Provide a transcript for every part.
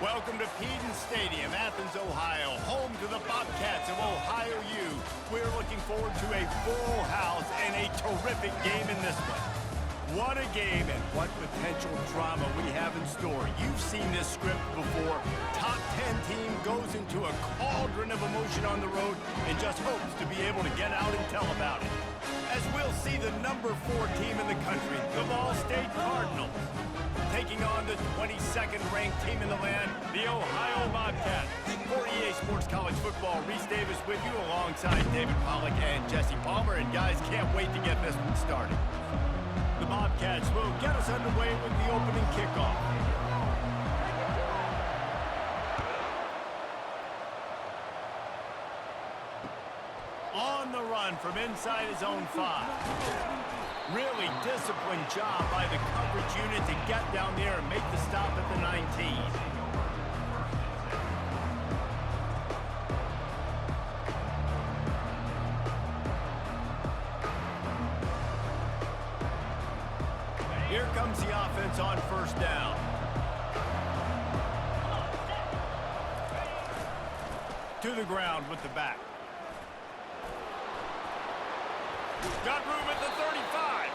Welcome to Peden Stadium, Athens, Ohio, home to the Bobcats of Ohio U. We're looking forward to a full house and a terrific game in this one. What a game and what potential drama we have in store. You've seen this script before. Top 10 team goes into a cauldron of emotion on the road and just hopes to be able to get out and tell about it. As we'll see the number 4 team in the country, the Ball State Cardinals, taking on the 22nd ranked team in the land, the Ohio Bobcats. For EA Sports College Football, Reese Davis with you alongside David Pollack and Jesse Palmer. And guys, can't wait to get this one started. The Bobcats will get us underway with the opening kickoff. On the run from inside his own 5. Really disciplined job by the coverage unit to get down there and make the stop at the 19. Here comes the offense on first down. To the ground with the back. Got room at the 35.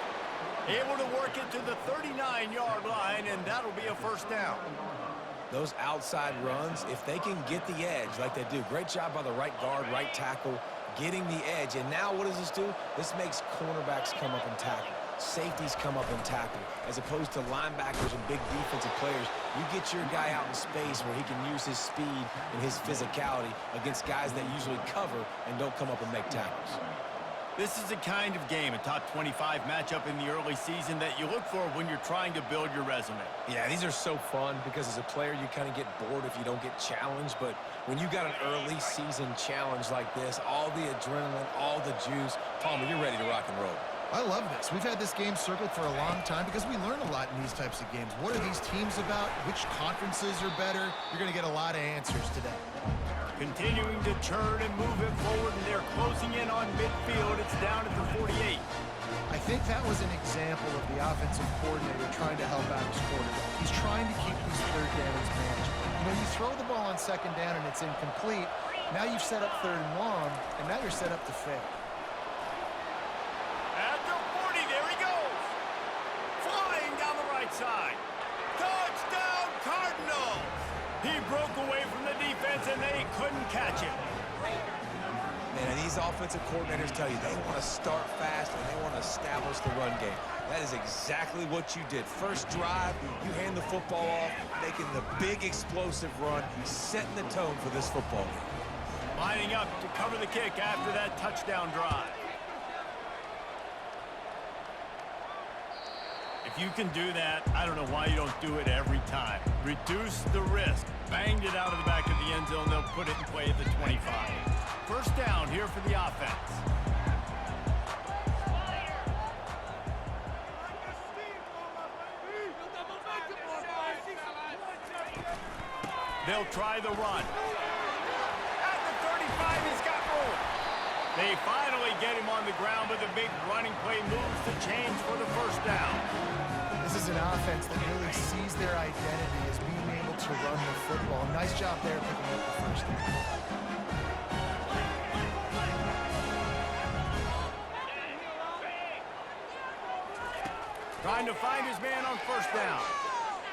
Able to work it to the 39-yard line, and that'll be a first down. Those outside runs, if they can get the edge like they do, great job by the right guard, right tackle, getting the edge. And now what does this do? This makes cornerbacks come up and tackle. Safeties come up and tackle. As opposed to linebackers and big defensive players, you get your guy out in space where he can use his speed and his physicality against guys that usually cover and don't come up and make tackles. This is the kind of game, a top 25 matchup in the early season, that you look for when you're trying to build your resume. Yeah, these are so fun because as a player, you kind of get bored if you don't get challenged. But when you got an early season challenge like this, all the adrenaline, all the juice, Palmer, you're ready to rock and roll. I love this. We've had this game circled for a long time because we learn a lot in these types of games. What are these teams about? Which conferences are better? You're going to get a lot of answers today. Continuing to turn and move it forward, and they're closing in on midfield. It's down at the 48. I think that was an example of the offensive coordinator trying to help out his quarterback. He's trying to keep these third downs manageable. You know, you throw the ball on second down and it's incomplete. Now you've set up third and long, and now you're set up to fail. At the 40, there he goes. Flying down the right side. Touchdown, Cardinals! He broke away from the defense, and they couldn't catch him. Man, these offensive coordinators tell you they want to start fast and they want to establish the run game. That is exactly what you did. First drive, you hand the football off, making the big explosive run, setting the tone for this football game. Lining up to cover the kick after that touchdown drive. If you can do that, I don't know why you don't do it every time. Reduce the risk. Banged it out of the back of the end zone. They'll put it in play at the 25. First down here for the offense. They'll try the run. At the 35, he's got room. They finally get him on the ground, but the big running play moves the chains for the first down. This is an offense that really sees their identity as being able to run the football. Nice job there picking up the first down. Trying to find his man on first down.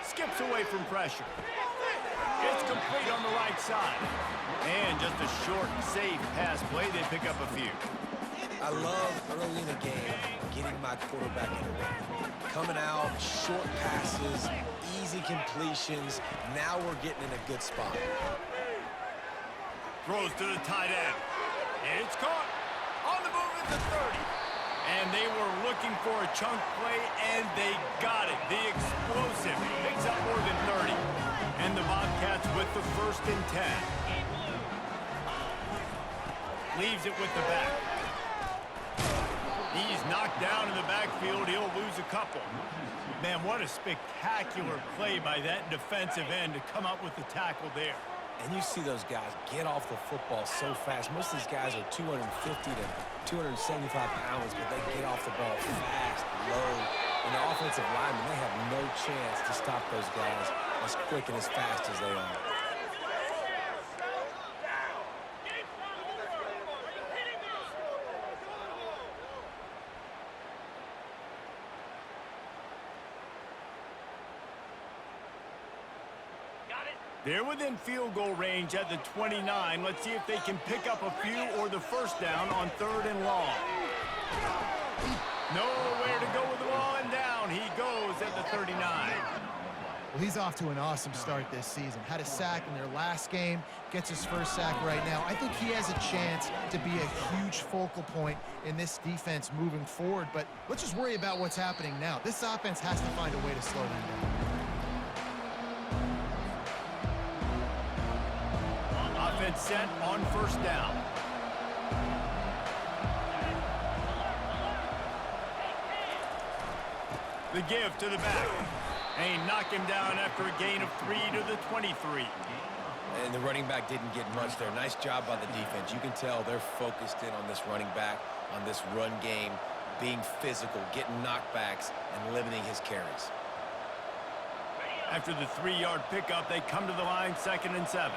Skips away from pressure. It's complete on the right side. And just a short, safe pass play. They pick up a few. I love early in the game getting my quarterback in the run. Coming out, short passes, easy completions. Now we're getting in a good spot. Throws to the tight end. It's caught. On the move at the 30. And they were looking for a chunk play, and they got it. The explosive picks up more than 30. And the Bobcats with the 1st and 10. Leaves it with the back. He's knocked down in the backfield. He'll lose a couple. Man, what a spectacular play by that defensive end to come up with the tackle there. And you see those guys get off the football so fast. Most of these guys are 250 to 275 pounds, but they get off the ball fast, low, And the offensive linemen, they have no chance to stop those guys as quick and as fast as they are. They're within field goal range at the 29. Let's see if they can pick up a few or the first down on 3rd and long. Nowhere to go with the ball, and down he goes at the 39. Well, he's off to an awesome start this season. Had a sack in their last game, gets his first sack right now. I think he has a chance to be a huge focal point in this defense moving forward, but let's just worry about what's happening now. This offense has to find a way to slow them down. Offense set on 1st down. The give to the back. And he knocked him down after a gain of 3 to the 23. And the running back didn't get much there. Nice job by the defense. You can tell they're focused in on this running back, on this run game, being physical, getting knockbacks, and limiting his carries. After the 3-yard pickup, they come to the line, 2nd and 7.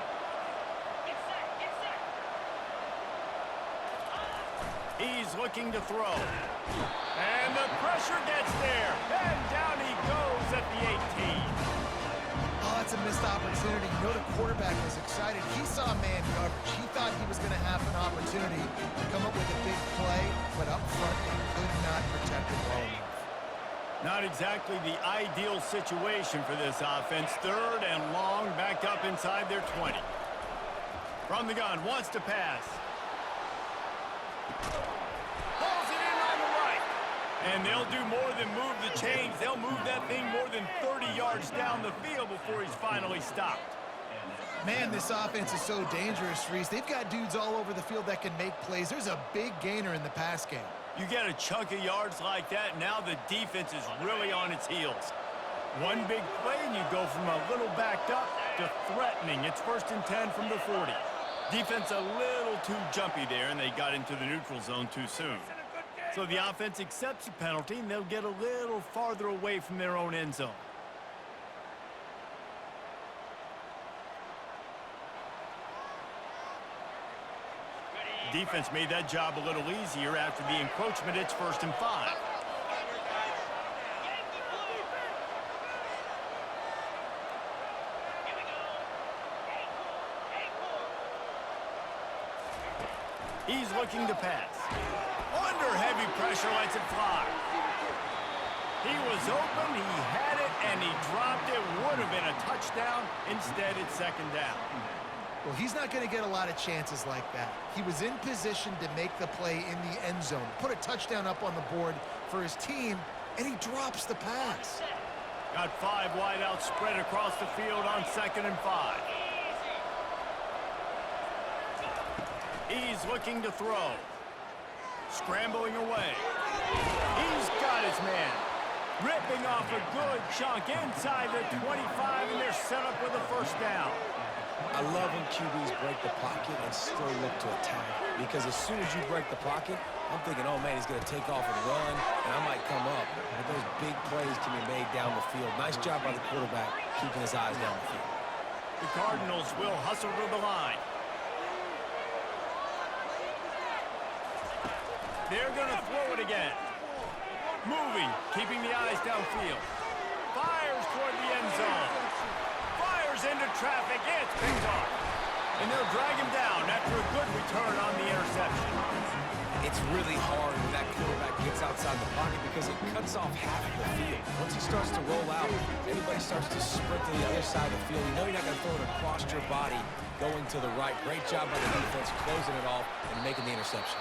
He's looking to throw. And the pressure gets there. And down he goes at the 18. Oh, that's a missed opportunity. You know the quarterback was excited. He saw man coverage. He thought he was going to have an opportunity to come up with a big play, but up front they could not protect it well enough. Not exactly the ideal situation for this offense. 3rd and long, back up inside their 20. From the gun, wants to pass. Pulls it in on the right. And they'll do more than move the chains. They'll move that thing more than 30 yards down the field before he's finally stopped. Man, this offense is so dangerous, Reese. They've got dudes all over the field that can make plays. There's a big gainer in the pass game. You get a chunk of yards like that, now the defense is really on its heels. One big play, and you go from a little backed up to threatening. It's 1st and 10 from the 40. Defense a little too jumpy there, and they got into the neutral zone too soon. So the offense accepts the penalty, and they'll get a little farther away from their own end zone. Defense made that job a little easier after the encroachment. It's 1st and 5. He's looking to pass. Under heavy pressure, lets it fly. He was open, he had it, and he dropped it. Would have been a touchdown. Instead, it's 2nd down. Well, he's not going to get a lot of chances like that. He was in position to make the play in the end zone, put a touchdown up on the board for his team, and he drops the pass. Got 5 wideouts spread across the field on 2nd and 5. He's looking to throw. Scrambling away. He's got his man. Ripping off a good chunk inside the 25, and they're set up with a 1st down. I love when QBs break the pocket and still look to attack. Because as soon as you break the pocket, I'm thinking, oh, man, he's going to take off and run, and I might come up. But those big plays can be made down the field. Nice job by the quarterback keeping his eyes down the field. The Cardinals will hustle to the line. They're going to throw it again. Moving, keeping the eyes downfield. Fires toward the end zone. Fires into traffic. It's picked off. And they'll drag him down after a good return on the interception. It's really hard when that quarterback gets outside the pocket because it cuts off half of the field. Once he starts to roll out, everybody starts to sprint to the other side of the field. You know you're not going to throw it across your body going to the right. Great job by the defense closing it off and making the interception.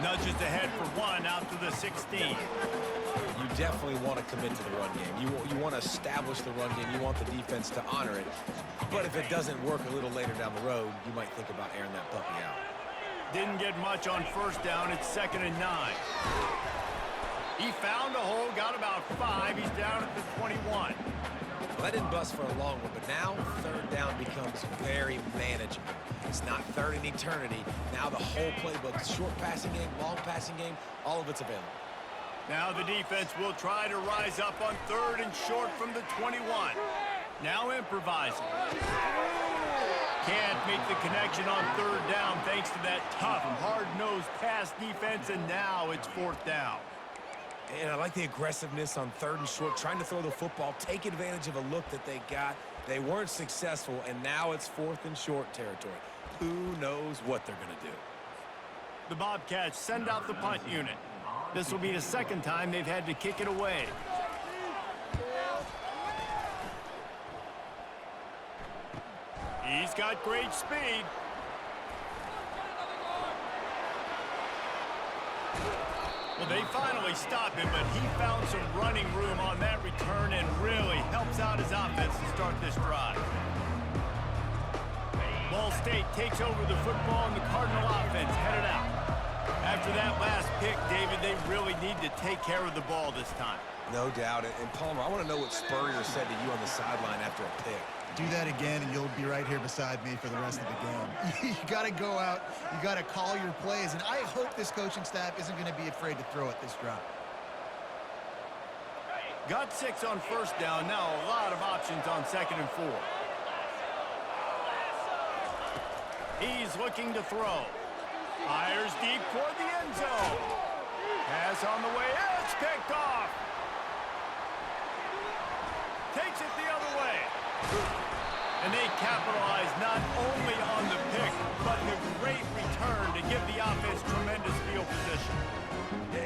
Nudges ahead for 1 out to the 16. You definitely want to commit to the run game. You want to establish the run game. You want the defense to honor it. But if it doesn't work a little later down the road, you might think about airing that puppy out. Didn't get much on 1st down. It's 2nd and 9. He found a hole, got about 5. He's down at the 21. Well, that didn't bust for a long one, but now 3rd down becomes very manageable. It's not 3rd in eternity. Now the whole playbook, short passing game, long passing game, all of it's available. Now the defense will try to rise up on 3rd and short from the 21. Now improvising. Can't make the connection on 3rd down thanks to that tough, hard-nosed pass defense, and now it's 4th down. And I like the aggressiveness on 3rd and short, trying to throw the football, take advantage of a look that they got. They weren't successful, and now it's 4th and short territory. Who knows what they're going to do? The Bobcats send out the punt unit. This will be the 2nd time they've had to kick it away. He's got great speed. Well, they finally stopped him, but he found some running room on that return and really helps out his offense to start this drive. Ball State takes over the football, and the Cardinal offense headed out. After that last pick, David, they really need to take care of the ball this time. No doubt. And Palmer, I want to know what Spurrier said to you on the sideline after a pick. Do that again, and you'll be right here beside me for the rest of the game. You got to go out. You got to call your plays, and I hope this coaching staff isn't going to be afraid to throw it this drive. Got 6 on 1st down. Now a lot of options on 2nd and 4. He's looking to throw. Fires deep toward the end zone. Pass on the way. It's picked off. Takes it the other way. And they capitalize not only on the pick, but the great return to give the offense tremendous field position.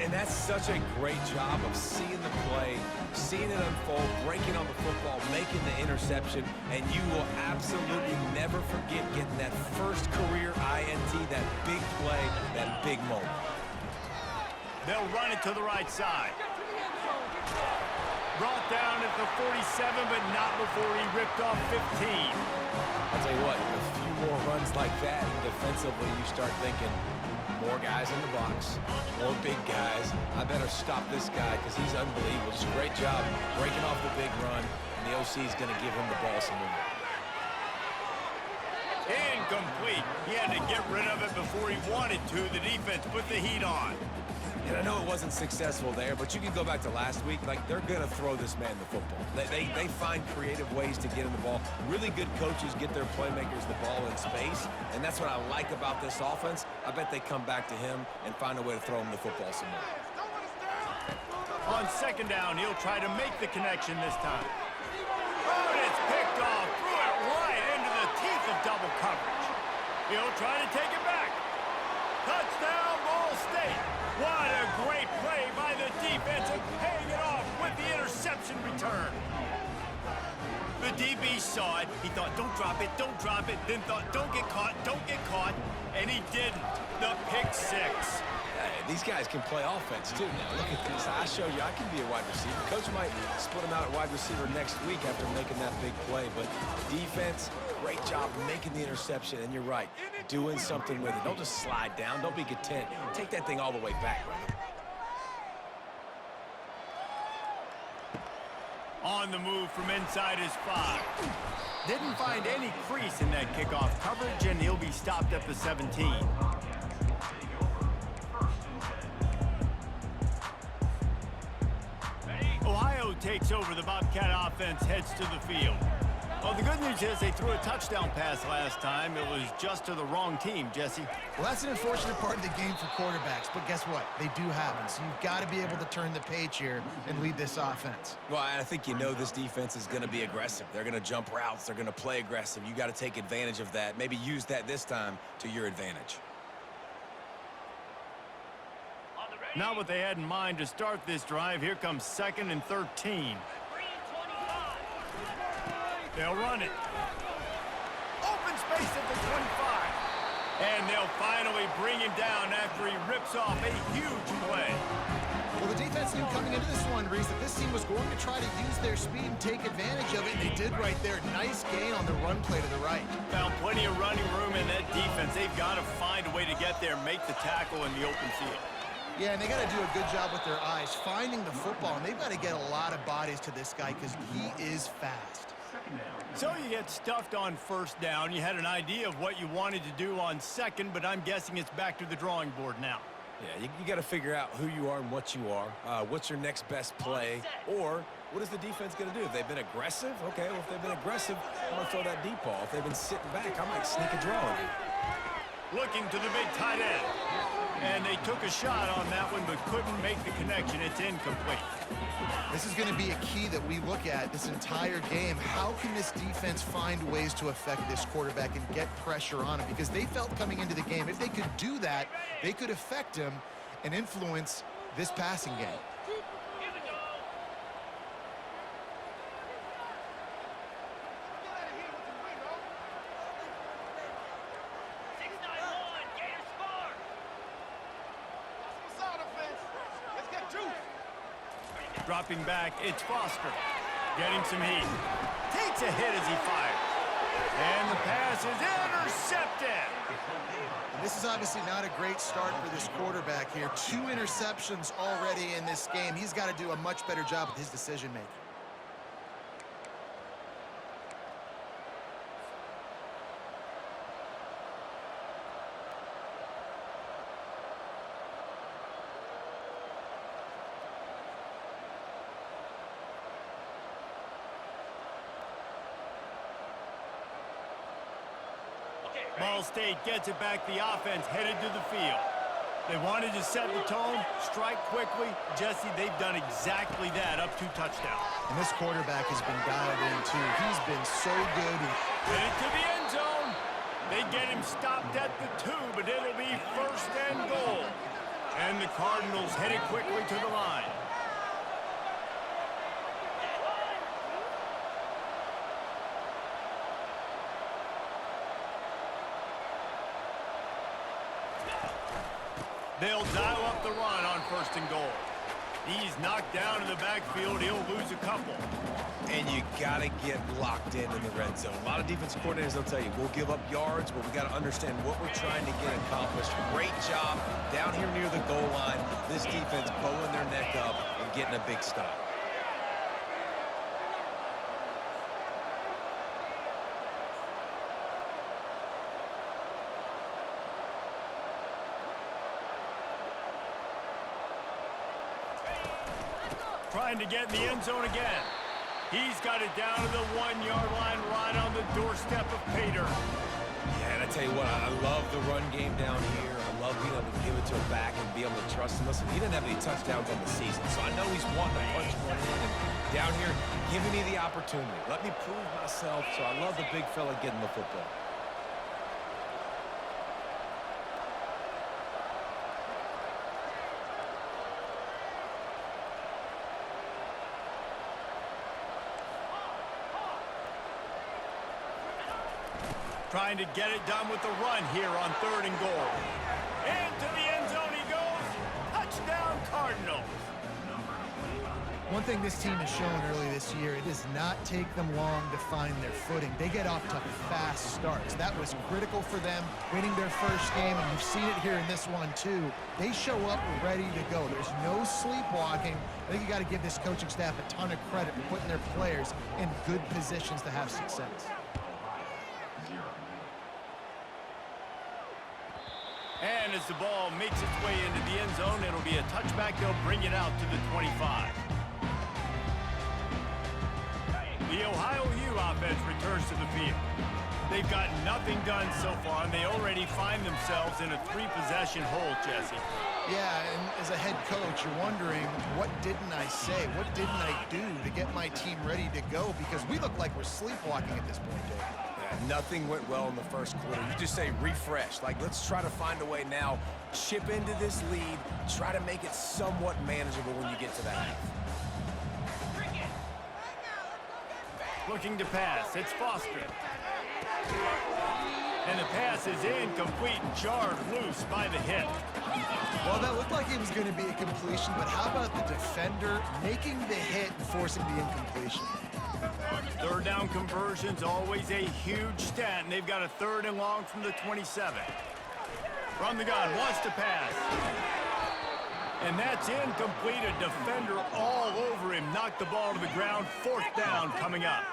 And that's such a great job of seeing the play, seeing it unfold, breaking on the football, making the interception, and you will absolutely never forget getting that first career INT, that big play, that big moment. They'll run it to the right side. Brought down at the 47, but not before he ripped off 15. I'll tell you what, a few more runs like that, and defensively you start thinking, more guys in the box, more big guys. I better stop this guy because he's unbelievable. Just a great job breaking off the big run, and the OC is going to give him the ball some more. Incomplete. He had to get rid of it before he wanted to. The defense put the heat on. And I know it wasn't successful there, but you can go back to last week. Like, they're going to throw this man the football. They find creative ways to get him the ball. Really good coaches get their playmakers the ball in space, and that's what I like about this offense. I bet they come back to him and find a way to throw him the football some more. On 2nd down, he'll try to make the connection this time. Oh, and it's picked off. Threw it right into the teeth of double coverage. He'll try to take it back. Touchdown, Ball State. What a great play by the defense and paying it off with the interception return. The DB saw it. He thought, don't drop it, then thought, don't get caught, and he didn't. The pick 6. Hey, these guys can play offense, too. Now, look at this. I show you I can be a wide receiver. Coach might split him out at wide receiver next week after making that big play, but defense, great job making the interception, and you're right, doing something with it. Don't just slide down. Don't be content. Take that thing all the way back, brother. On the move from inside his 5. Didn't find any crease in that kickoff coverage, and he'll be stopped at the 17. Ohio takes over. The Bobcat offense heads to the field. Well, the good news is they threw a touchdown pass last time. It was just to the wrong team, Jesse. Well, that's an unfortunate part of the game for quarterbacks, but guess what? They do happen, so you've got to be able to turn the page here and lead this offense. Well, I think you know this defense is going to be aggressive. They're going to jump routes. They're going to play aggressive. You got to take advantage of that. Maybe use that this time to your advantage. Not what they had in mind to start this drive. Here comes 2nd and 13. They'll run it. Open space at the 25. And they'll finally bring him down after he rips off a huge play. Well, the defense knew coming into this one, Reese, that this team was going to try to use their speed and take advantage of it, and they did right there. Nice gain on the run play to the right. Found plenty of running room in that defense. They've got to find a way to get there, make the tackle in the open field. Yeah, and they got to do a good job with their eyes, finding the football, and they've got to get a lot of bodies to this guy because he is fast. So you get stuffed on 1st down. You had an idea of what you wanted to do on 2nd, but I'm guessing it's back to the drawing board now. Yeah, you got to figure out who you are and what you are. What's your next best play? Or what is the defense going to do? If they've been aggressive, okay, well, if they've been aggressive, I'm going to throw that deep ball. If they've been sitting back, I might sneak a draw in. Looking to the big tight end. And they took a shot on that one, but couldn't make the connection. It's incomplete. This is going to be a key that we look at this entire game. How can this defense find ways to affect this quarterback and get pressure on him? Because they felt coming into the game, if they could do that, they could affect him and influence this passing game. Dropping back, it's Foster. Getting some heat. Takes a hit as he fires. And the pass is intercepted. And this is obviously not a great start for this quarterback here. 2 interceptions already in this game. He's got to do a much better job with his decision-making. Ball State gets it back. The offense headed to the field. They wanted to set the tone, strike quickly. Jesse, they've done exactly that, up 2 touchdowns. And this quarterback has been dialed in, too. He's been so good. Headed to the end zone. They get him stopped at the 2, but it'll be 1st and goal. And the Cardinals headed quickly to the line. They'll dial up the run on 1st and goal. He's knocked down in the backfield. He'll lose a couple. And you got to get locked in the red zone. A lot of defensive coordinators, they'll tell you, we'll give up yards, but we got to understand what we're trying to get accomplished. Great job down here near the goal line. This defense bowing their neck up and getting a big stop. Trying to get in the end zone again. He's got it down to the 1-yard line, right on the doorstep of Pater. Yeah, and I tell you what, I love the run game down here. I love being able to give it to him back and be able to trust him. Listen, he didn't have any touchdowns on the season, so I know he's wanting to punch one in. And down here, giving me the opportunity. Let me prove myself, so I love the big fella getting the football. Trying to get it done with the run here on 3rd and goal. Into the end zone he goes. Touchdown, Cardinals. One thing this team has shown early this year, it does not take them long to find their footing. They get off to fast starts. That was critical for them, winning their first game, and you've seen it here in this one too. They show up ready to go. There's no sleepwalking. I think you got to give this coaching staff a ton of credit for putting their players in good positions to have success. And as the ball makes its way into the end zone, it'll be a touchback. They'll bring it out to the 25. The Ohio U offense returns to the field. They've got nothing done so far, and they already find themselves in a 3-possession hole, Jesse. Yeah, and as a head coach, you're wondering, what didn't I say? What didn't I do to get my team ready to go? Because we look like we're sleepwalking at this point, Dave. Nothing went well in the first quarter. You just say refresh. Like, let's try to find a way now, chip into this lead, try to make it somewhat manageable when you get to the half. Looking to pass. It's Foster. And the pass is incomplete, jarred loose by the hit. Well, that looked like it was going to be a completion, but how about the defender making the hit and forcing the incompletion? 3rd down conversion's always a huge stat, and they've got a 3rd and long from the 27. From the gun, wants to pass. And that's incomplete. A defender all over him. Knocked the ball to the ground. 4th down coming up.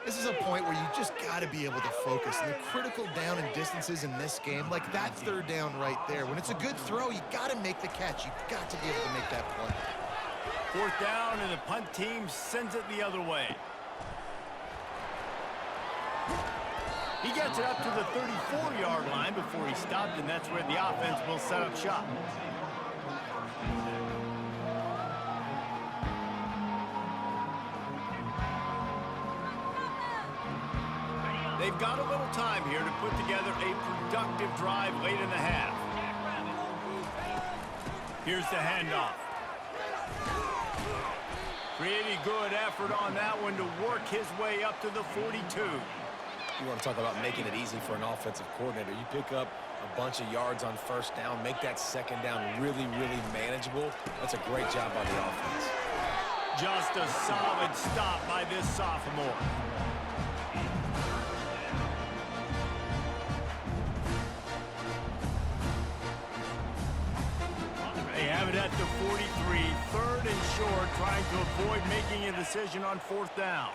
This is a point where you just got to be able to focus. And the critical down and distances in this game, like that third down right there, when it's a good throw, you got to make the catch. You got to be able to make that play. Fourth down, and the punt team sends it the other way. He gets it up to the 34-yard line before he stopped, and that's where the offense will set up shop. They've got a little time here to put together a productive drive late in the half. Here's the handoff. Pretty good effort on that one to work his way up to the 42. You want to talk about making it easy for an offensive coordinator. You pick up a bunch of yards on first down, make that second down really, really manageable. That's a great job by the offense. Just a solid stop by this sophomore. They have it at the 43, third and short, trying to avoid making a decision on fourth down.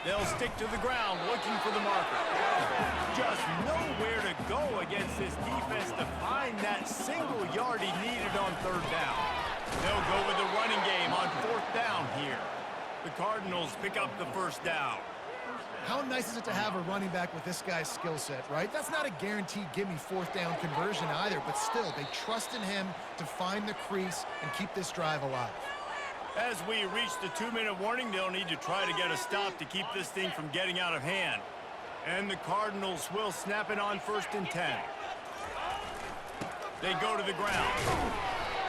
They'll stick to the ground, looking for the marker. Just nowhere to go against this defense to find that single yard he needed on third down. They'll go with the running game on fourth down here. The Cardinals pick up the first down. How nice is it to have a running back with this guy's skill set, right? That's not a guaranteed give-me fourth down conversion either, but still, they trust in him to find the crease and keep this drive alive. As we reach the 2-minute warning, they'll need to try to get a stop to keep this thing from getting out of hand. And the Cardinals will snap it on first and 10. They go to the ground.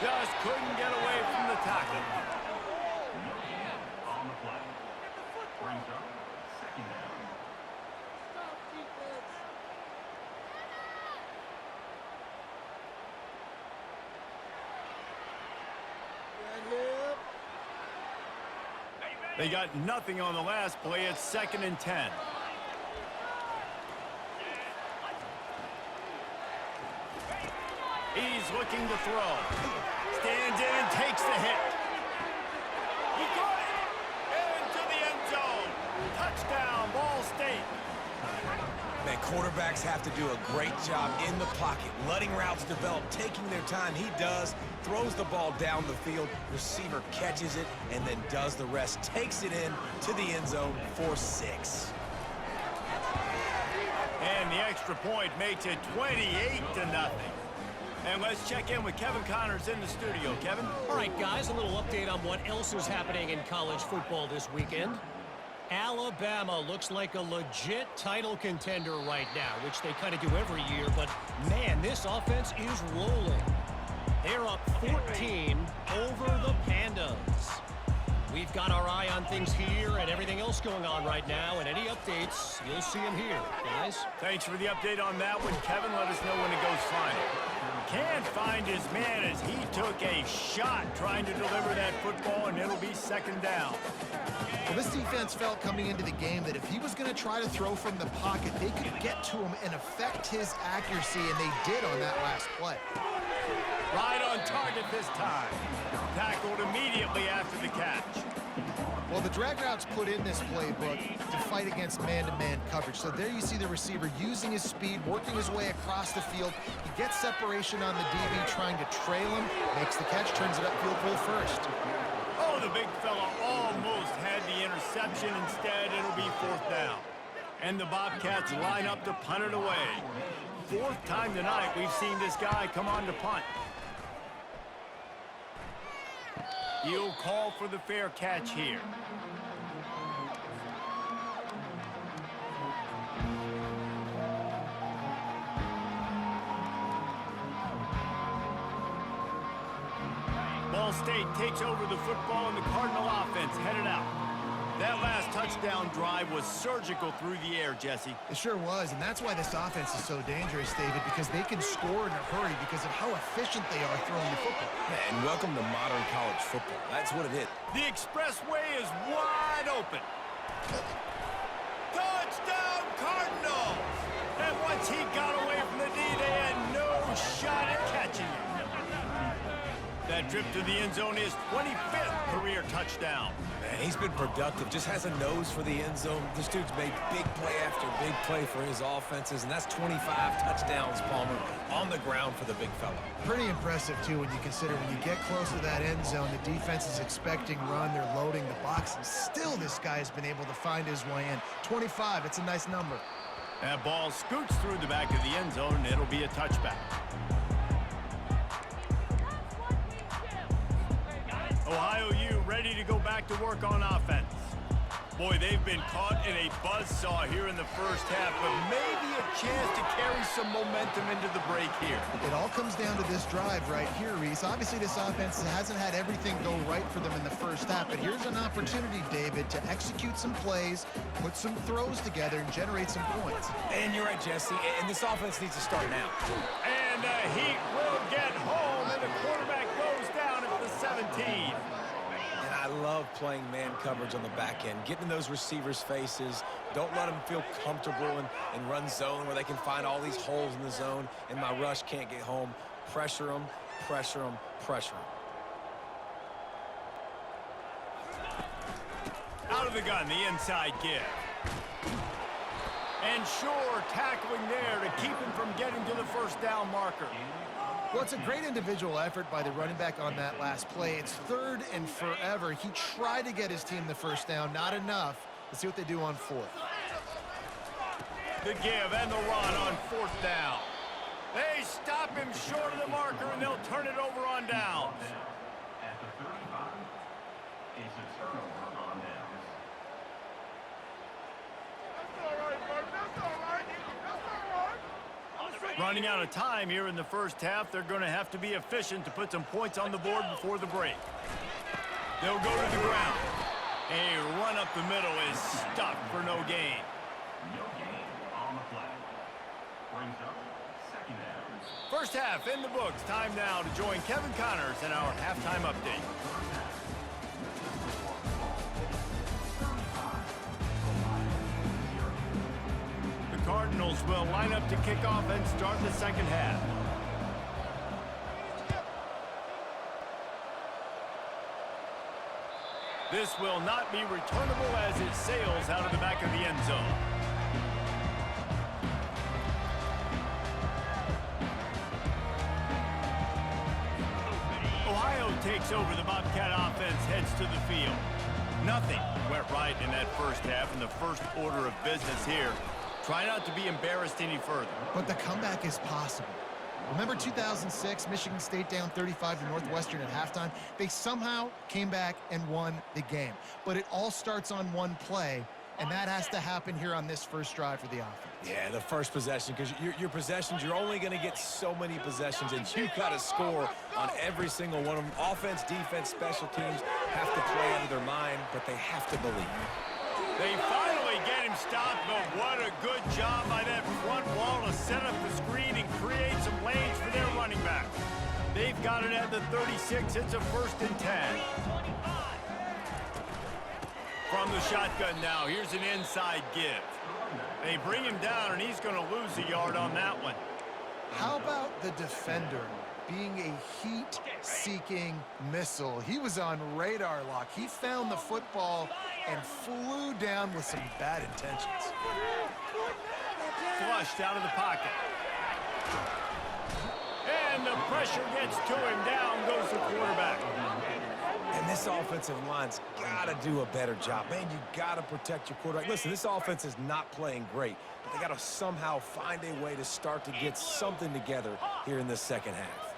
Just couldn't get away from the tackle. On the play. Brings up second down. They got nothing on the last play. It's second and 10. He's looking to throw. Stands in and takes the hit. He got it into the end zone. Touchdown, Ball State. Man, quarterbacks have to do a great job in the pocket, letting routes develop, taking their time. He does, throws the ball down the field, receiver catches it, and then does the rest, takes it in to the end zone for 6. And the extra point makes it 28-0. And let's check in with Kevin Connors in the studio. Kevin? All right, guys, a little update on what else is happening in college football this weekend. Alabama looks like a legit title contender right now, which they kind of do every year, but man, this offense is rolling. They're up 14 over the Pandas. We've got our eye on things here and everything else going on right now, and any updates, you'll see them here, guys. Thanks for the update on that one, Kevin. Let us know when it goes final. Can't find his man as he took a shot trying to deliver that football, and it'll be second down. Well, this defense felt coming into the game that if he was going to try to throw from the pocket, they could get to him and affect his accuracy, and they did on that last play. Right on target this time. Tackled immediately after the catch. Well, the drag routes put in this playbook to fight against man-to-man coverage. So there you see the receiver using his speed, working his way across the field. He gets separation on the DB, trying to trail him, makes the catch, turns it upfield for the first. Oh, the big fella almost had the interception. Instead, it'll be fourth down. And the Bobcats line up to punt it away. Fourth time tonight we've seen this guy come on to punt. He'll call for the fair catch here. Ball State takes over the football and the Cardinal offense headed out. That last touchdown drive was surgical through the air, Jesse. It sure was, and that's why this offense is so dangerous, David, because they can score in a hurry because of how efficient they are throwing the football. Yeah, and welcome to modern college football. That's what it is. The expressway is wide open. Touchdown, Cardinals! And once he got away from the D, they had no shot at catching him. That trip to the end zone is 25th career touchdown. Man, he's been productive, just has a nose for the end zone. This dude's made big play after big play for his offenses, and that's 25 touchdowns, Palmer, on the ground for the big fella. Pretty impressive, too, when you consider when you get close to that end zone, the defense is expecting run, they're loading the box, and still this guy has been able to find his way in. 25, it's a nice number. That ball scoots through the back of the end zone, and it'll be a touchback. Ohio U ready to go back to work on offense. Boy, they've been caught in a buzzsaw here in the first half, but maybe a chance to carry some momentum into the break here. It all comes down to this drive right here, Reese. Obviously, this offense hasn't had everything go right for them in the first half, but here's an opportunity, David, to execute some plays, put some throws together, and generate some points. And you're right, Jesse, and this offense needs to start now. And the Heat will get home, and the quarterback goes down at the 17. I love playing man coverage on the back end, getting in those receivers' faces. Don't let them feel comfortable and run zone where they can find all these holes in the zone, and my rush can't get home. Pressure them, pressure them, pressure them. Out of the gun, the inside give. And sure, tackling there to keep him from getting to the first down marker. Well, it's a great individual effort by the running back on that last play. It's 3rd and forever. He tried to get his team the first down, not enough. Let's see what they do on 4th. The give and the run on 4th down. They stop him short of the marker, and they'll turn it over on downs. At the 35, it's a turnover on downs. Running out of time here in the first half, they're going to have to be efficient to put some points on the board before the break. They'll go to the ground. A run up the middle is stopped for no gain. No gain on the play. Brings up 2nd down. First half in the books. Time now to join Kevin Connors in our halftime update. The Cardinals will line up to kick off and start the second half. This will not be returnable as it sails out of the back of the end zone. Ohio takes over. The Bobcat offense heads to the field. Nothing went right in that first half, in the first order of business here. Try not to be embarrassed any further. But the comeback is possible. Remember 2006, Michigan State down 35 to Northwestern at halftime? They somehow came back and won the game. But it all starts on one play, and that has to happen here on this first drive for the offense. Yeah, the first possession, because your possessions, you're only going to get so many possessions, and you got to score on every single one of them. Offense, defense, special teams have to play out of their mind, but they have to believe. They finally get him stopped, but what a good job by that front wall to set up the screen and create some lanes for their running back. They've got it at the 36. It's a 1st and 10. From the shotgun now, here's an inside give. They bring him down, and he's going to lose a yard on that one. How about the defender being a heat-seeking missile? He was on radar lock. He found the football and flew down with some bad intentions. Flushed out of the pocket. And the pressure gets to him. Down goes the quarterback. And this offensive line's got to do a better job. Man, you got to protect your quarterback. Listen, this offense is not playing great, but they got to somehow find a way to start to get something together here in this second half.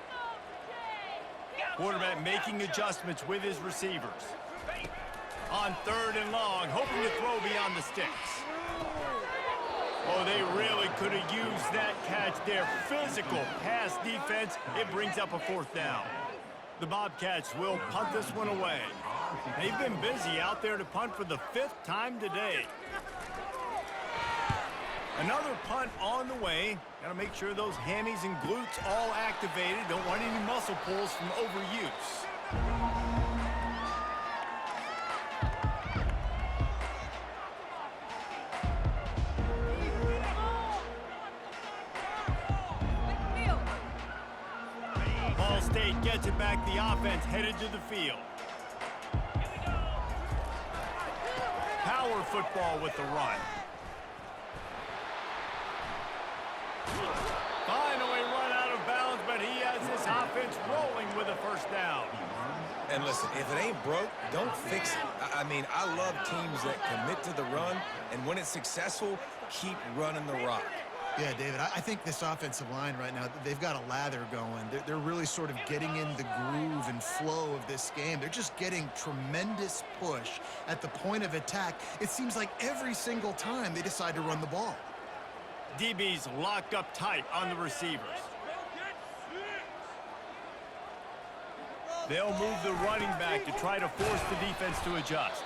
Quarterback making adjustments with his receivers. On 3rd and long, hoping to throw beyond the sticks. Oh, they really could have used that catch there. Physical pass defense. It brings up a 4th down. The Bobcats will punt this one away. They've been busy out there to punt for the 5th time today. Another punt on the way. Got to make sure those hammies and glutes all activated. Don't want any muscle pulls from overuse. Ball State gets it back. The offense headed to the field. Power football with the run. Finally run out of bounds, but he has this offense rolling with a first down. And listen, if it ain't broke, don't fix it. I mean, I love teams that commit to the run, and when it's successful, keep running the rock. Yeah, David, I think this offensive line right now, they've got a lather going. They're really sort of getting in the groove and flow of this game. They're just getting tremendous push at the point of attack. It seems like every single time they decide to run the ball. DB's locked up tight on the receivers. They'll move the running back to try to force the defense to adjust.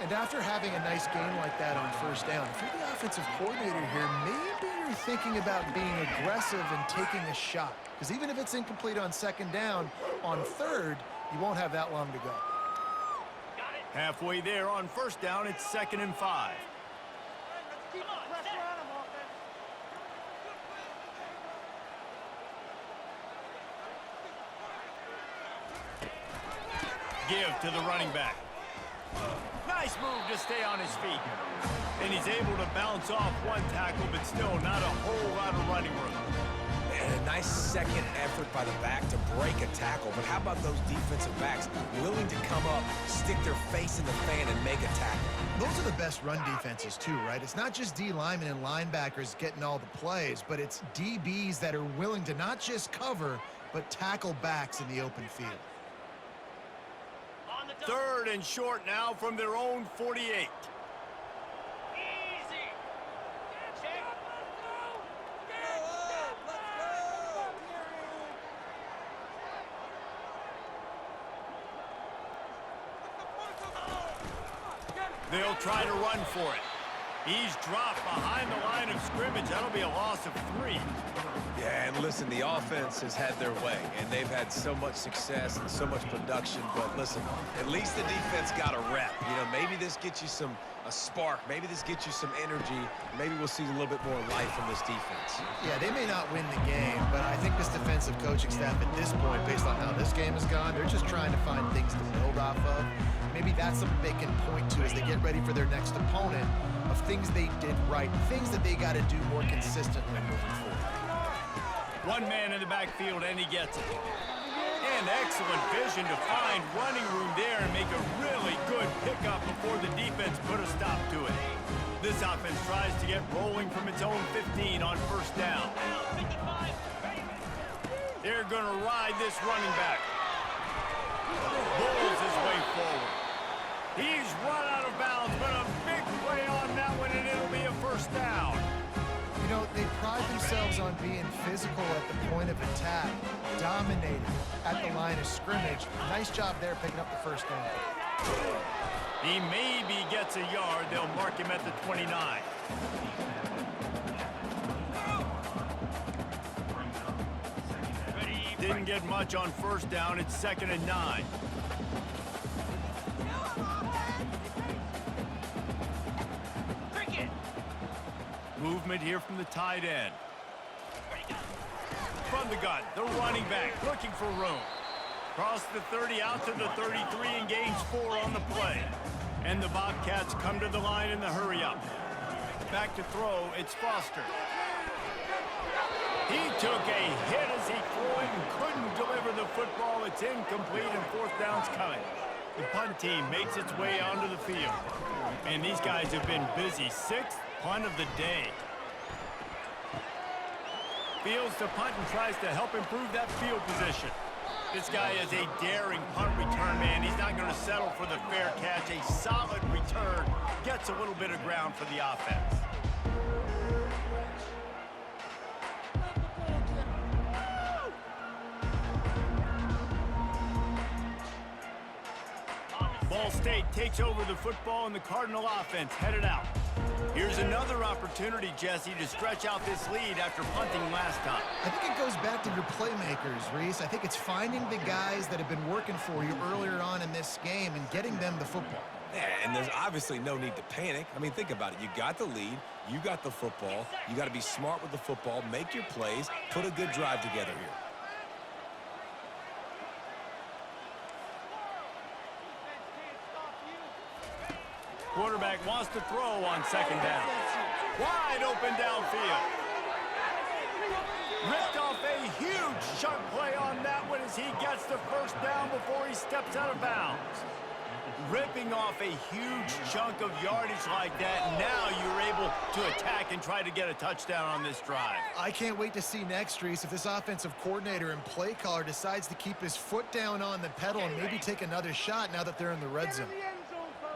And after having a nice game like that on first down, if you're the offensive coordinator here, maybe you're thinking about being aggressive and taking a shot. Because even if it's incomplete on second down, on third, you won't have that long to go. Halfway there on first down, it's 2nd and 5. Give to the running back. Nice move to stay on his feet. And he's able to bounce off one tackle, but still not a whole lot of running room. And a nice second effort by the back to break a tackle. But how about those defensive backs willing to come up, stick their face in the fan, and make a tackle? Those are the best run defenses too, right? It's not just D linemen and linebackers getting all the plays, but it's DBs that are willing to not just cover, but tackle backs in the open field. 3rd and short now from their own 48. They'll try to run for it. He's dropped behind the line of scrimmage. That'll be a loss of 3. Yeah, and listen, the offense has had their way, and they've had so much success and so much production. But listen, at least the defense got a rep. You know, maybe this gets you a spark. Maybe this gets you some energy. Maybe we'll see a little bit more life from this defense. Yeah, they may not win the game, but I think this defensive coaching staff at this point, based on how this game has gone, they're just trying to find things to build off of. Maybe that's something they can point to as they get ready for their next opponent, of things they did right, things that they got to do more consistently moving forward. One man in the backfield, and he gets it. And excellent vision to find running room there and make a really good pickup before the defense put a stop to it. This offense tries to get rolling from its own 15 on first down. They're going to ride this running back. Bulls his way forward. He's run out of bounds, but a big play on that one, and it'll be a first down. You know, they pride themselves on being physical at the point of attack, dominating at the line of scrimmage. Nice job there picking up the first down. He maybe gets a yard. They'll mark him at the 29. Didn't get much on first down. It's 2nd and 9. Movement here from the tight end. From the gun, the running back looking for room. Cross the 30 out to the 33 and gains 4 on the play. And the Bobcats come to the line in the hurry up. Back to throw, it's Foster. He took a hit as he threw it and couldn't deliver the football. It's incomplete and 4th down's coming. The punt team makes its way onto the field. And these guys have been busy. 6th punt of the day. Fields to punt and tries to help improve that field position. This guy is a daring punt return man. He's not going to settle for the fair catch. A solid return. Gets a little bit of ground for the offense. Ball State takes over the football and the Cardinal offense headed out. Here's another opportunity, Jesse, to stretch out this lead after punting last time. I think it goes back to your playmakers, Reese. I think it's finding the guys that have been working for you earlier on in this game and getting them the football. Yeah, and there's obviously no need to panic. I mean, think about it. You got the lead. You got the football. You got to be smart with the football, make your plays, put a good drive together here. Quarterback wants to throw on second down. Wide open downfield. Ripped off a huge chunk play on that one as he gets the first down before he steps out of bounds. Ripping off a huge chunk of yardage like that, now you're able to attack and try to get a touchdown on this drive. I can't wait to see next, Reese, if this offensive coordinator and play caller decides to keep his foot down on the pedal and maybe take another shot now that they're in the red zone.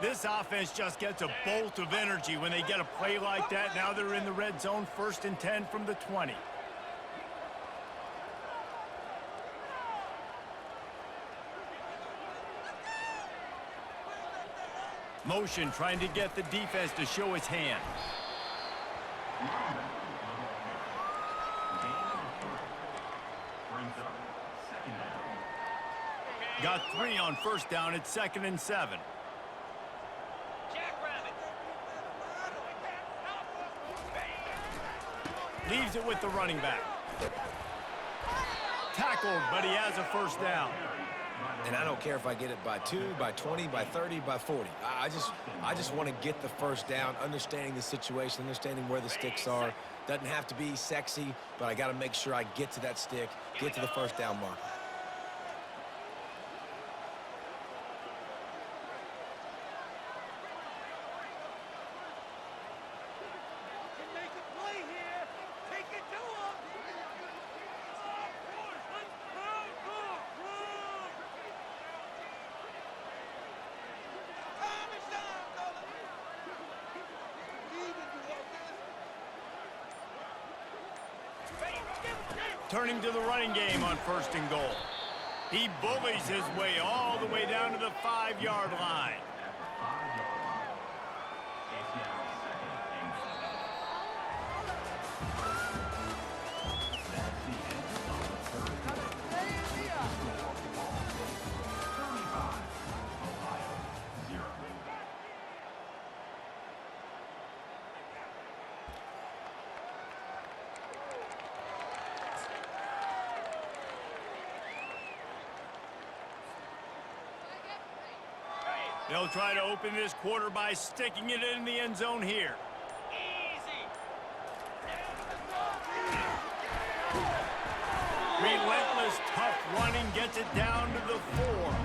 This offense just gets a bolt of energy when they get a play like that. Now they're in the red zone, 1st and 10 from the 20. Motion trying to get the defense to show its hand. Got 3 on 1st down. It's 2nd and 7. Leaves it with the running back. Tackled, but he has a 1st down. And I don't care if I get it by 2, by 20, by 30, by 40. I just want to get the 1st down, understanding the situation, understanding where the sticks are. Doesn't have to be sexy, but I got to make sure I get to that stick, get to the 1st down mark. Turning to the running game on 1st and goal. He bullies his way all the way down to the 5-yard line. They'll try to open this quarter by sticking it in the end zone here. Relentless, tough running gets it down to the 4.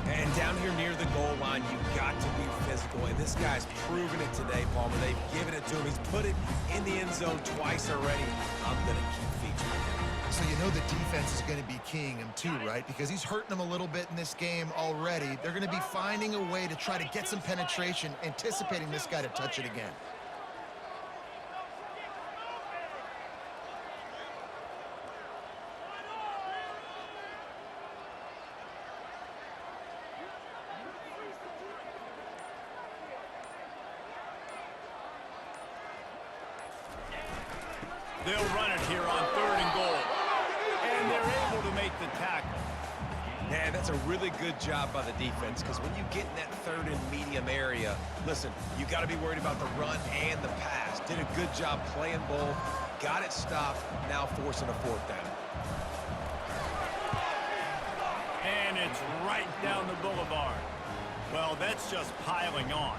And down here near the goal line, you've got to be physical. And this guy's proven it today, Palmer. They've given it to him. He's put it in the end zone twice already. I'm going to keep featuring him. So you know the defense is going to be keying him too, right? Because he's hurting them a little bit in this game already. They're going to be finding a way to try to get some penetration, anticipating this guy to touch it again. They'll run it here on 3rd and goal. And they're able to make the tackle. Man, that's a really good job by the defense, because when you get in that 3rd and medium area, listen, you got to be worried about the run and the pass. Did a good job playing both, got it stopped, now forcing a 4th down. And it's right down the boulevard. Well, that's just piling on.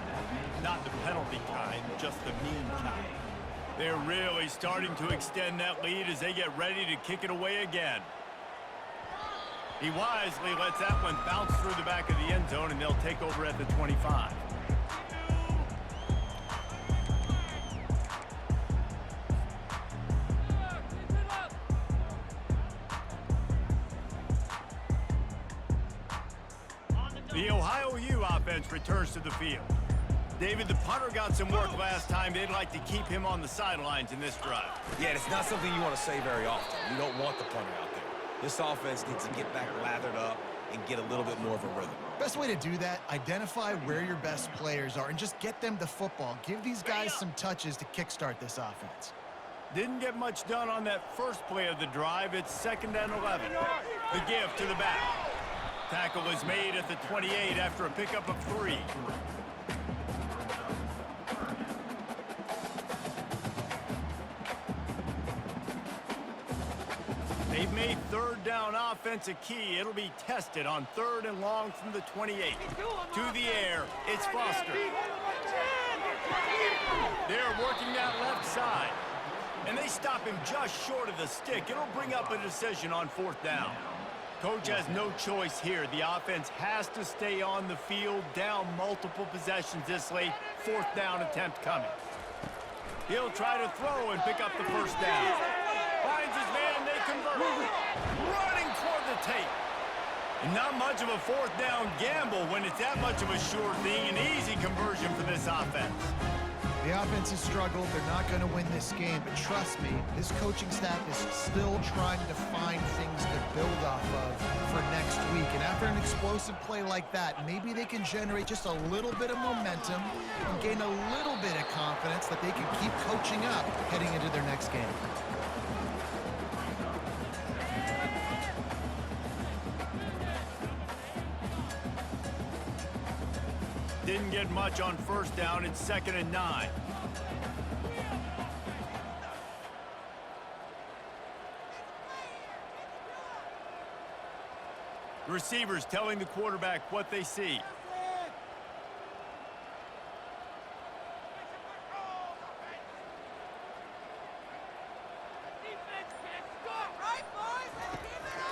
Not the penalty kind, just the mean kind. They're really starting to extend that lead as they get ready to kick it away again. He wisely lets that one bounce through the back of the end zone, and they'll take over at the 25. The Ohio U offense returns to the field. David, the punter got some work last time. They'd like to keep him on the sidelines in this drive. Yeah, it's not something you want to say very often. You don't want the punter out there. This offense needs to get back lathered up, and get a little bit more of a rhythm. Best way to do that, identify where your best players are and just get them the football. Give these guys some touches to kickstart this offense. Didn't get much done on that first play of the drive. It's 2nd and 11. The give to the back. Tackle is made at the 28 after a pickup of 3. They've made 3rd down offense a key. It'll be tested on 3rd and long from the 28. To the air, it's Foster. They're working that left side. And they stop him just short of the stick. It'll bring up a decision on 4th down. Coach has no choice here. The offense has to stay on the field, down multiple possessions this late. 4th down attempt coming. He'll try to throw and pick up the 1st down. Finds his man, they convert. Running toward the tape. And not much of a 4th down gamble when it's that much of a sure thing. An easy conversion for this offense. The offense has struggled. They're not going to win this game, but trust me, this coaching staff is still trying to find things to build off of for next week. And after an explosive play like that, maybe they can generate just a little bit of momentum and gain a little bit of confidence that they can keep coaching up heading into their next game. Didn't get much on 1st down. It's 2nd and 9. The receivers telling the quarterback what they see.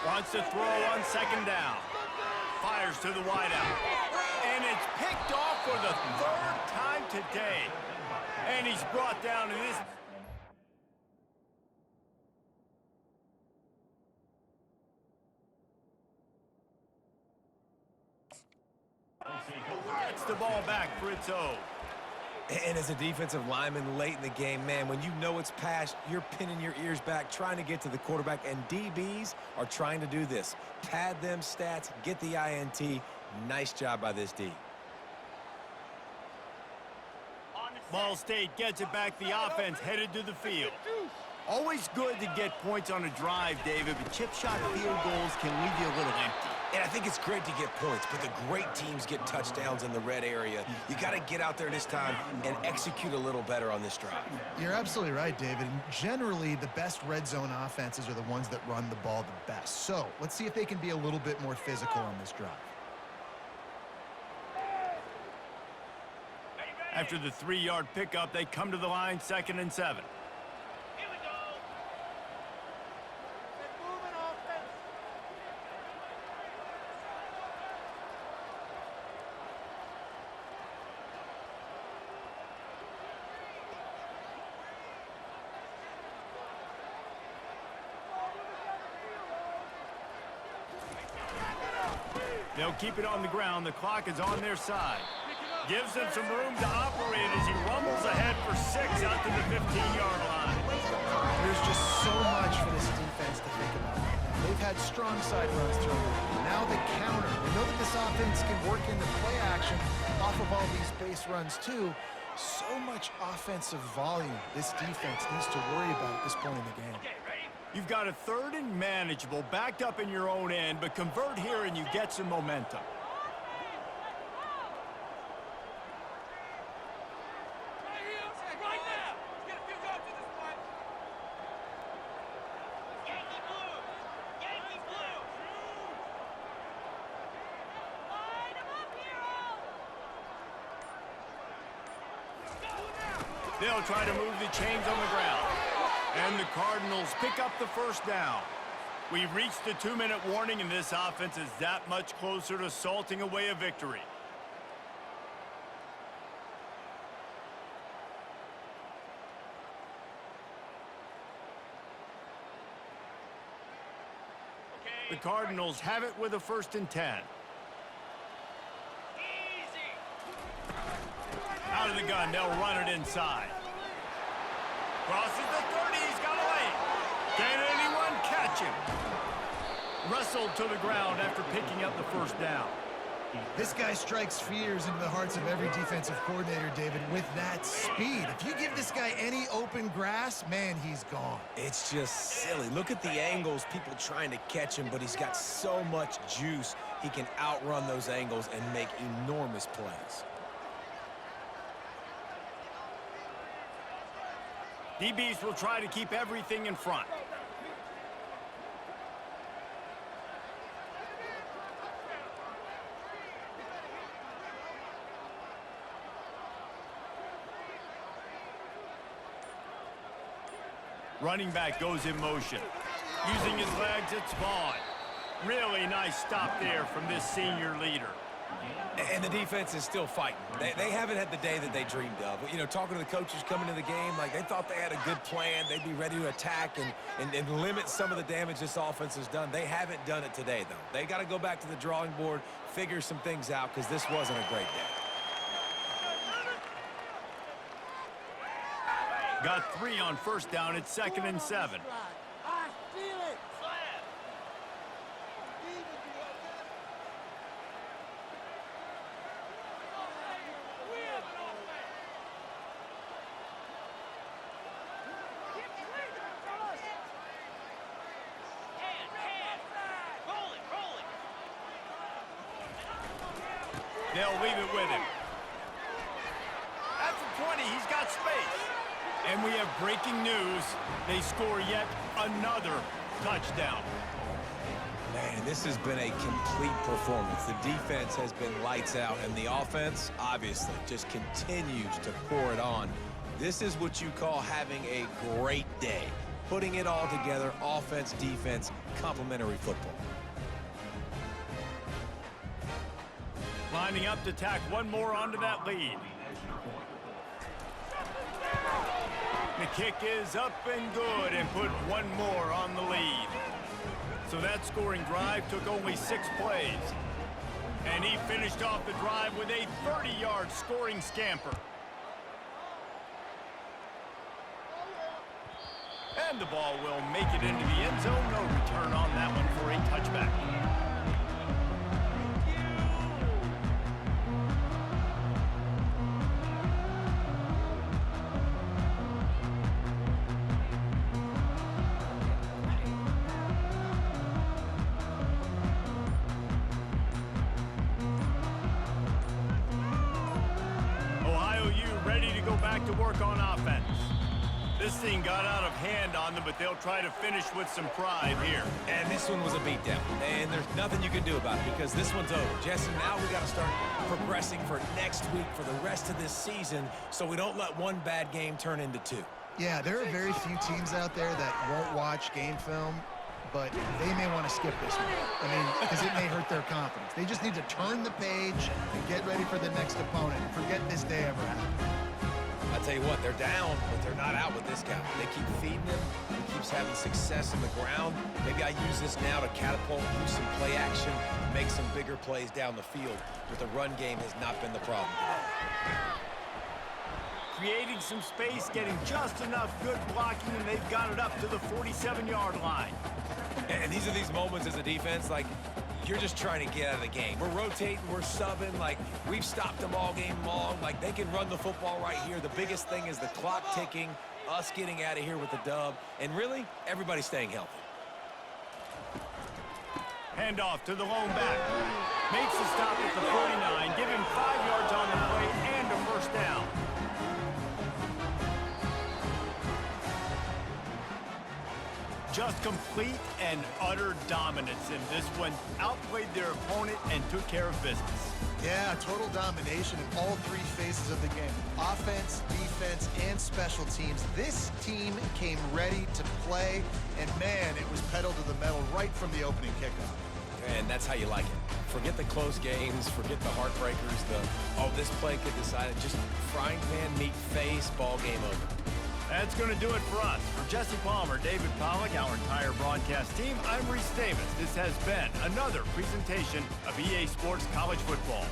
Wants to throw on 2nd down. Fires to the wideout. And it's picked off for the 3rd time today. And he's brought down to this. Gets the ball back for its own. And as a defensive lineman late in the game, man, when you know it's passed, you're pinning your ears back, trying to get to the quarterback, and DBs are trying to do this. Pad them stats, get the INT. Nice job by this D. Ball State gets it back. The offense headed to the field. Always good to get points on a drive, David, but chip shot field goals can leave you a little empty. And I think it's great to get points, but the great teams get touchdowns in the red area. You got to get out there this time and execute a little better on this drive. You're absolutely right, David. And generally, the best red zone offenses are the ones that run the ball the best. So let's see if they can be a little bit more physical on this drive. After the 3-yard pickup, they come to the line, 2nd and 7. They'll keep it on the ground. The clock is on their side. Gives them some room to operate as he rumbles ahead for 6 out to the 15-yard line. There's just so much for this defense to think about. They've had strong side runs through. Now the counter. We know that this offense can work into play action off of all these base runs too. So much offensive volume this defense needs to worry about at this point in the game. You've got a 3rd and manageable, backed up in your own end, but convert here and you get some momentum. They'll try to move the chains on the ground. And the Cardinals pick up the 1st down. We've reached the 2-minute warning, and this offense is that much closer to salting away a victory. The Cardinals have it with a 1st and 10. Out of the gun, they'll run it inside. Crosses the 30, he's got a lane. Can anyone catch him? wrestled to the ground after picking up the first down. This guy strikes fears into the hearts of every defensive coordinator, David, with that speed. If you give this guy any open grass, man, he's gone. It's just silly. Look at the angles, people trying to catch him, but he's got so much juice. He can outrun those angles and make enormous plays. DBs will try to keep everything in front. Running back goes in motion. Using his legs, it's Vaughn. Really nice stop there from this senior leader. And the defense is still fighting. They haven't had the day that they dreamed of. You know, talking to the coaches coming to the game, like they thought they had a good plan. They'd be ready to attack and limit some of the damage this offense has done. They haven't done it today, though. They got to go back to the drawing board, figure some things out, because this wasn't a great day. Got 3 on first down. It's 2nd and 7. They'll leave it with him. At the 20, he's got space. And we have breaking news. They score yet another touchdown. Man, this has been a complete performance. The defense has been lights out, and the offense, obviously, just continues to pour it on. This is what you call having a great day. Putting it all together, offense, defense, complementary football. Lining up to tack one more onto that lead. The kick is up and good and put one more on the lead. So that scoring drive took only 6 plays. And he finished off the drive with a 30-yard scoring scamper. And the ball will make it into the end zone. No return on that one for a touchback. To work on offense. This thing got out of hand on them, but they'll try to finish with some pride here. And this one was a beatdown. And there's nothing you can do about it because this one's over. Jesse, now we got to start progressing for next week for the rest of this season so we don't let one bad game turn into 2. Yeah, there are very few teams out there that won't watch game film, but they may want to skip this one. I mean, because it may hurt their confidence. They just need to turn the page and get ready for the next opponent and forget this day ever happened. I tell you what, they're down, but they're not out with this guy. They keep feeding him. He keeps having success on the ground. Maybe I use this now to catapult, use some play action, make some bigger plays down the field. But the run game has not been the problem today. Creating some space, getting just enough good blocking, and they've got it up to the 47-yard line. And these are these moments as a defense, like, you're just trying to get out of the game. We're rotating, we're subbing, like, we've stopped them all game long. Like, they can run the football right here. The biggest thing is the clock ticking, us getting out of here with the dub, and really, everybody staying healthy. Handoff to the lone back. Makes the stop at the 49. Give him 5 yards on the play and a first down. Just complete and utter dominance in this one. Outplayed their opponent and took care of business. Yeah, total domination in all 3 phases of the game. Offense, defense, and special teams. This team came ready to play, and man, it was pedal to the metal right from the opening kickoff. And that's how you like it. Forget the close games, forget the heartbreakers, this play could decide it. Just frying pan, meat face, ball game over. That's going to do it for us. For Jesse Palmer, David Pollack, our entire broadcast team, I'm Reese Davis. This has been another presentation of EA Sports College Football.